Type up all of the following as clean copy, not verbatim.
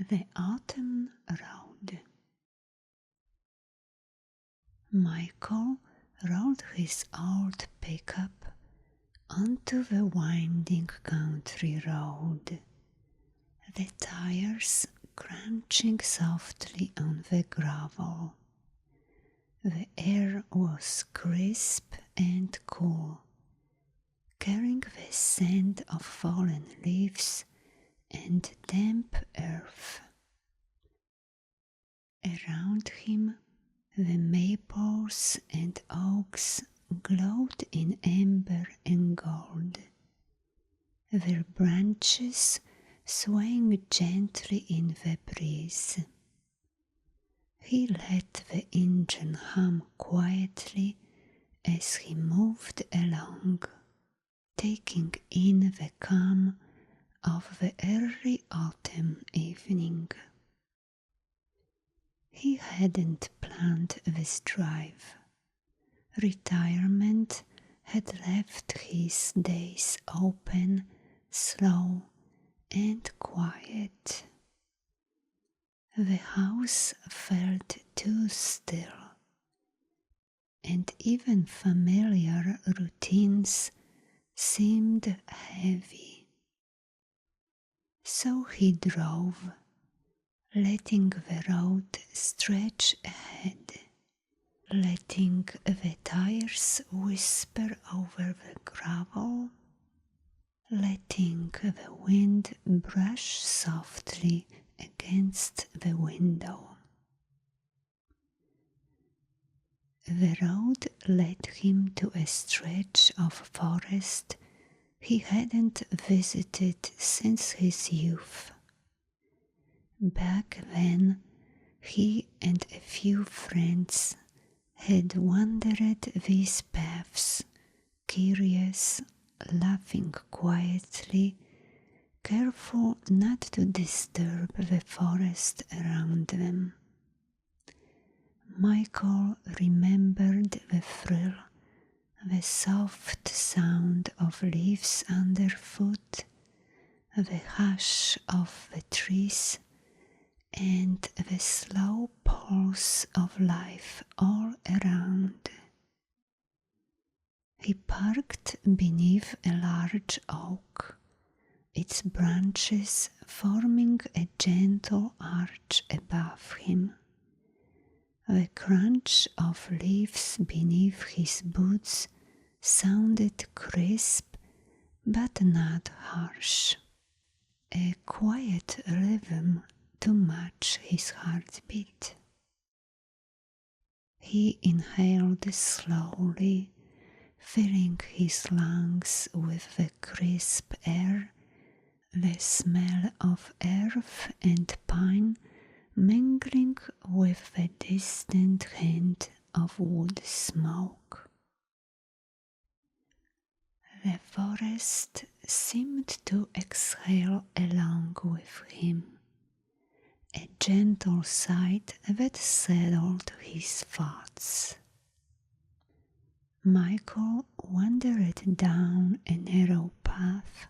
The Autumn Road. Michael rode his old pickup onto the winding country road, the tires crunching softly on the gravel. The air was crisp and cool, carrying the scent of fallen leaves and damp earth. Around him, the maples and oaks glowed in amber and gold, their branches swaying gently in the breeze. He let the engine hum quietly as he moved along, taking in the calm of the early autumn evening. He hadn't planned this drive. Retirement had left his days open, slow, and quiet. The house felt too still, and even familiar routines seemed heavy. So he drove, letting the road stretch ahead, letting the tires whisper over the gravel, letting the wind brush softly against the window. The road led him to a stretch of forest he hadn't visited since his youth. Back then, he and a few friends had wandered these paths, curious, laughing quietly, careful not to disturb the forest around them. Michael remembered the thrill, the soft sound of leaves underfoot, the hush of the trees, and the slow pulse of life all around. He parked beneath a large oak, its branches forming a gentle arch above him. The crunch of leaves beneath his boots sounded crisp but not harsh, a quiet rhythm to match his heartbeat. He inhaled slowly, filling his lungs with the crisp air, the smell of earth and pine mingling with the distant hint of wood smoke. The forest seemed to exhale along with him, a gentle sigh that settled his thoughts. Michael wandered down a narrow path,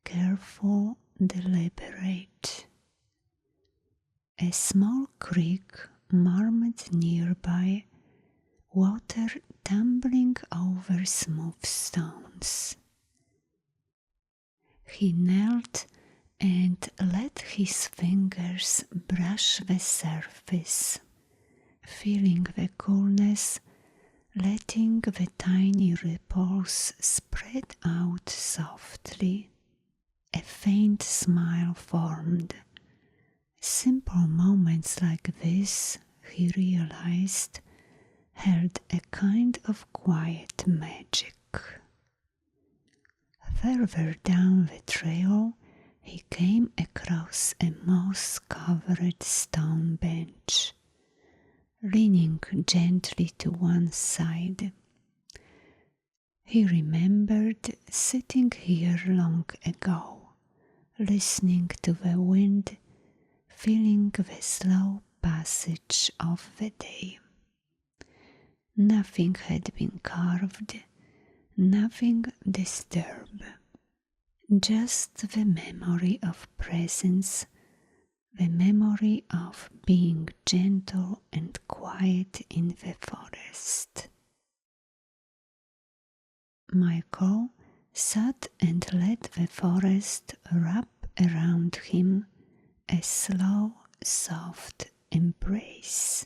careful, deliberate. A small creek murmured nearby, water tumbling over smooth stones. He knelt and let his fingers brush the surface, feeling the coolness, letting the tiny ripples spread out softly. A faint smile formed. Simple moments like this, he realized, held a kind of quiet magic. Further down the trail, he came across a moss-covered stone bench, leaning gently to one side. He remembered sitting here long ago, listening to the wind, feeling the slow passage of the day. Nothing had been carved, nothing disturbed, just the memory of presence, the memory of being gentle and quiet in the forest. Michael sat and let the forest wrap around him, a slow, soft embrace.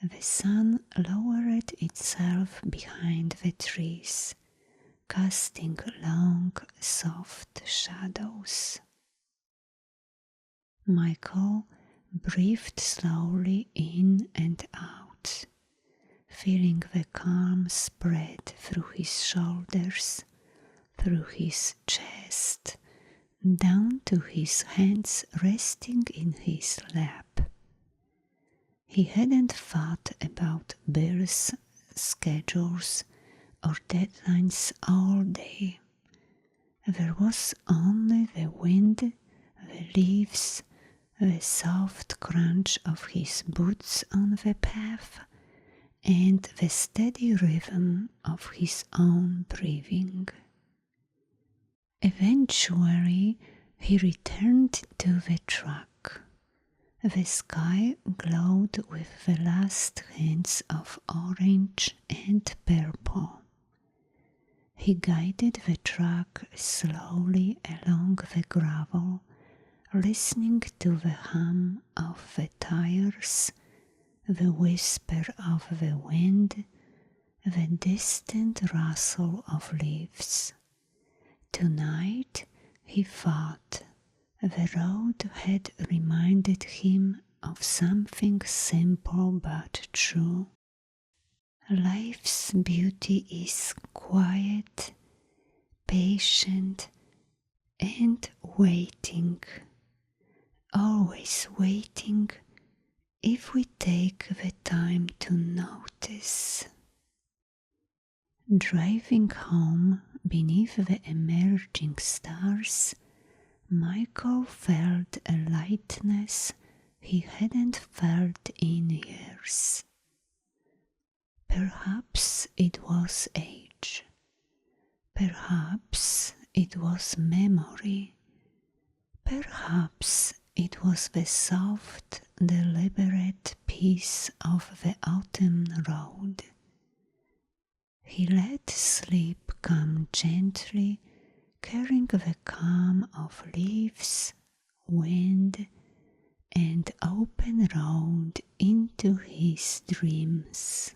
The sun lowered itself behind the trees, casting long, soft shadows. Michael breathed slowly in and out, feeling the calm spread through his shoulders, through his chest, down to his hands resting in his lap. He hadn't thought about bills, schedules, or deadlines all day. There was only the wind, the leaves, the soft crunch of his boots on the path, and the steady rhythm of his own breathing. Eventually, he returned to the truck. The sky glowed with the last hints of orange and purple. He guided the truck slowly along the gravel, listening to the hum of the tires, the whisper of the wind, the distant rustle of leaves. Tonight, he thought, the road had reminded him of something simple but true. Life's beauty is quiet, patient, and waiting, always waiting if we take the time to notice. Driving home beneath the emerging stars, Michael felt a lightness he hadn't felt in years. Perhaps it was age. Perhaps it was memory. Perhaps it was the soft, deliberate peace of the autumn road. He let sleep come gently, carrying the calm of leaves, wind, and open road into his dreams.